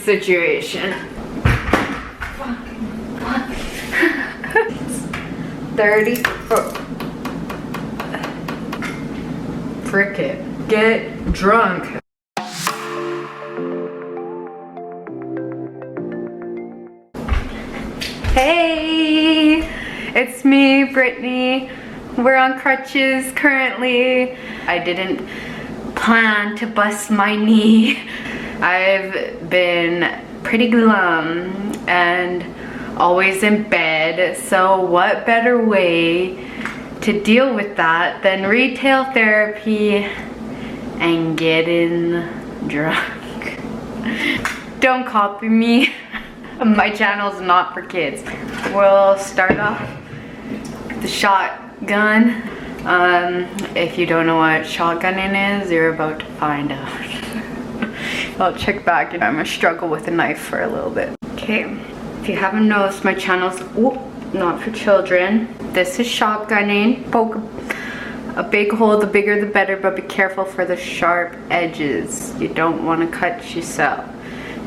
situation. 30. Frick it. Get drunk. Hey, it's me, Brittany. We're on crutches currently. I didn't plan to bust my knee. I've been pretty glum and always in bed, so what better way to deal with that than retail therapy and getting drunk. Don't copy me. My channel's not for kids. We'll start off with the shotgun. If you don't know what shotgunning is, you're about to find out. I'll check back and I'm gonna struggle with a knife for a little bit. Okay, if you haven't noticed, my channel's not for children. This is shotgunning. Poke a big hole, the bigger the better, but be careful for the sharp edges. You don't want to cut yourself.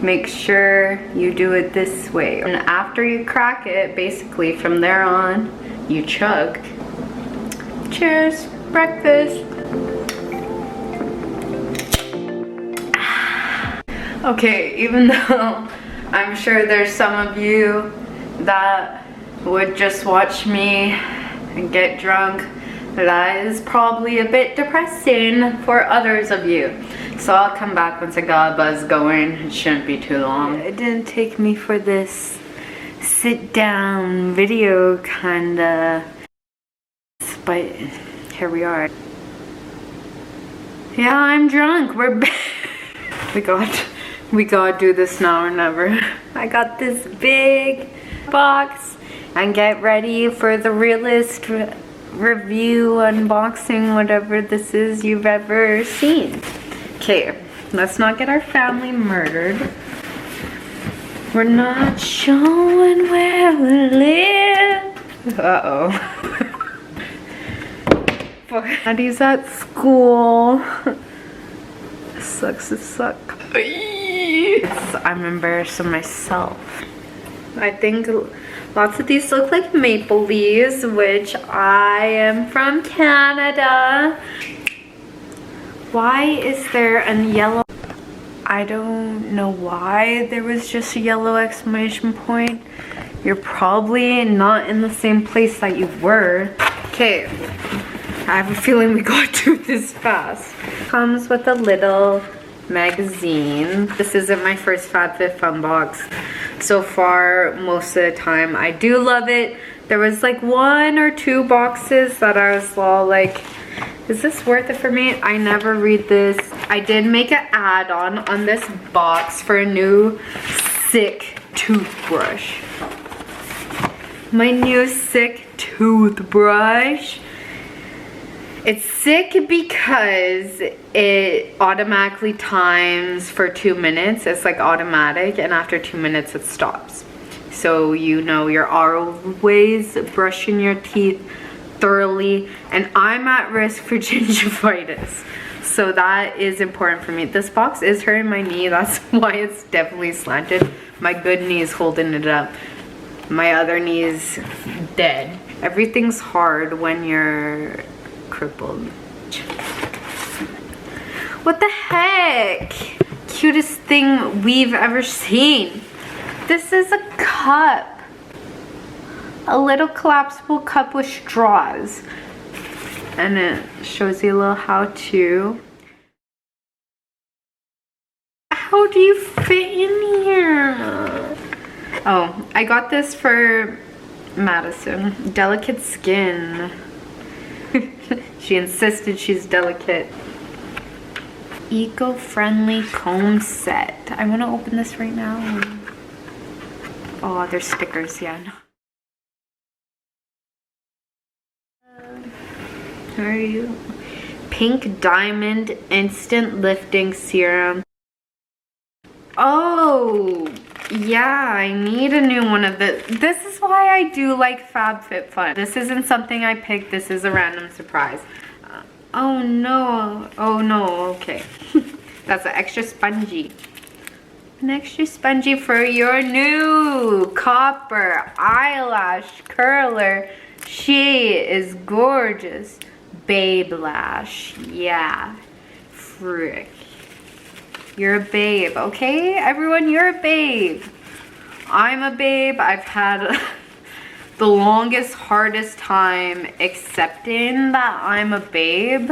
Make sure you do it this way. And after you crack it, basically from there on, you chug. Cheers, breakfast. Okay, even though I'm sure there's some of you that would just watch me and get drunk, that is probably a bit depressing for others of you. So I'll come back once I got a buzz going. It shouldn't be too long. It didn't take me for this sit down video kinda, but here we are. Yeah, I'm drunk. We're back. We gotta do this now or never. I got this big box and get ready for the realest review, unboxing, whatever this is you've ever seen. Okay, let's not get our family murdered. We're not showing where we live. Uh-oh. Daddy's at school. This sucks to suck. I'm embarrassed of myself. I think lots of these look like maple leaves, which I am from Canada. Why is there a yellow? I don't know why there was just a yellow exclamation point. You're probably not in the same place that you were. Okay, I have a feeling we got to do this fast. Comes with a little magazine. This isn't my first FabFitFun box so far. Most of the time I do love it. There was like 1 or 2 boxes that I was all like, is this worth it for me? I never read this. I did make an add-on on this box for a new sick toothbrush. My new sick toothbrush. It's sick because it automatically times for 2 minutes. It's like automatic, and after 2 minutes it stops. So you know you're always brushing your teeth thoroughly, and I'm at risk for gingivitis. So that is important for me. This box is hurting my knee. That's why it's definitely slanted. My good knee is holding it up. My other knee is dead. Everything's hard when you're crippled. What the heck? Cutest thing we've ever seen. This is a cup. A little collapsible cup with straws. And it shows you a little how-to. How do you fit in here? Oh, I got this for Madison. Delicate skin. She insisted she's delicate. Eco-friendly comb set. I want to open this right now. Oh, there's stickers, yeah. How are you? Pink Diamond Instant Lifting Serum. Oh, yeah, I need a new one of this. This is why I do like FabFitFun. This isn't something I picked. This is a random surprise. Oh no, okay. That's an extra spongy. An extra spongy for your new copper eyelash curler. She is gorgeous. Babe lash. Yeah. Frick. You're a babe, okay? Everyone, you're a babe. I'm a babe. I've had the longest, hardest time accepting that I'm a babe.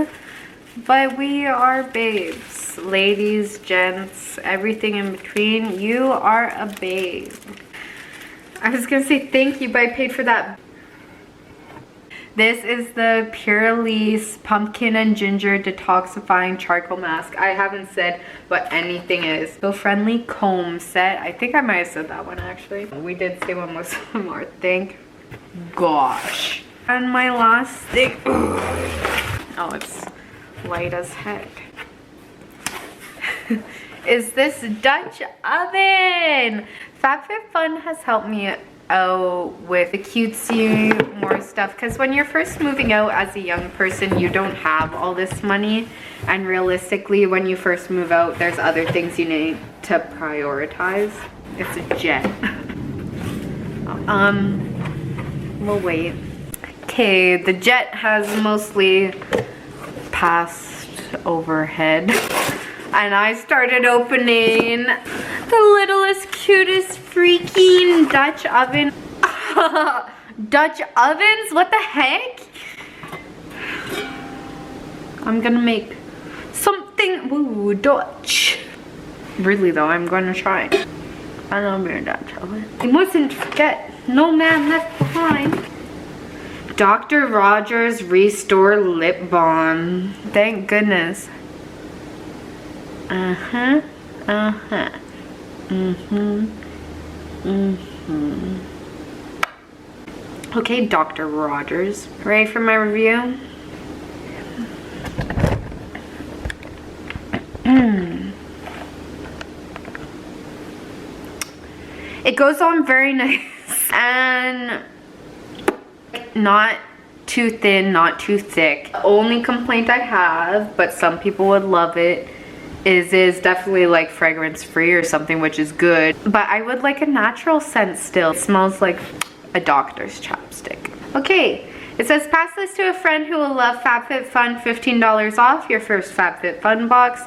But we are babes. Ladies, gents, everything in between. You are a babe. I was gonna say thank you, but I paid for that. This is the Purelisse Pumpkin and Ginger Detoxifying Charcoal Mask. I haven't said what anything is. So friendly comb set. I think I might have said that one actually. We did say one was more. Thank gosh. And my last thing. Oh, it's light as heck. Is this Dutch oven. FabFitFun has helped me out with the cutesy more stuff, because when you're first moving out as a young person, you don't have all this money, and realistically when you first move out there's other things you need to prioritize. It's a jet. We'll wait. Okay, the jet has mostly passed overhead. And I started opening the littlest, cutest, freaking Dutch oven. Dutch ovens? What the heck? I'm gonna make something, ooh, Dutch. Really though, I'm gonna try. I love your Dutch oven. You mustn't forget, no man left behind. Dr. Rogers Restore Lip Balm. Thank goodness. Uh-huh. Uh-huh. Mm-hmm. Mm-hmm. Okay, Dr. Rogers. Ready for my review? It goes on very nice and not too thin, not too thick. The only complaint I have, but some people would love it, is definitely like fragrance free or something, which is good, but I would like a natural scent still. It smells like a doctor's chapstick. Okay, it says pass this to a friend who will love FabFitFun, $15 off your first FabFitFun box.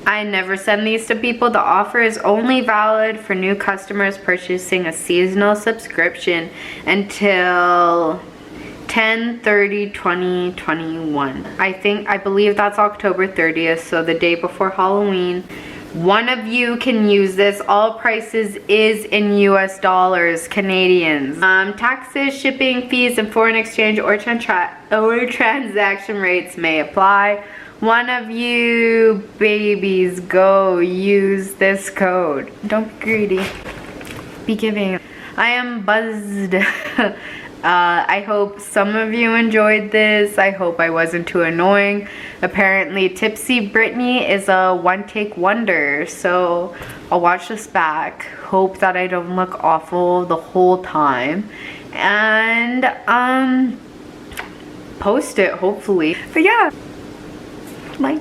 I never send these to people. The offer is only valid for new customers purchasing a seasonal subscription until 10/30/2021. I believe that's October 30th, so the day before Halloween. One of you can use this. All prices is in US dollars, Canadians. Taxes, shipping fees, and foreign exchange or transaction rates may apply. One of you babies, go use this code. Don't be greedy. Be giving. I am buzzed. I hope some of you enjoyed this. I hope I wasn't too annoying. Apparently Tipsy Brittany is a one-take wonder, so I'll watch this back. Hope that I don't look awful the whole time, and post it hopefully. But yeah, bye.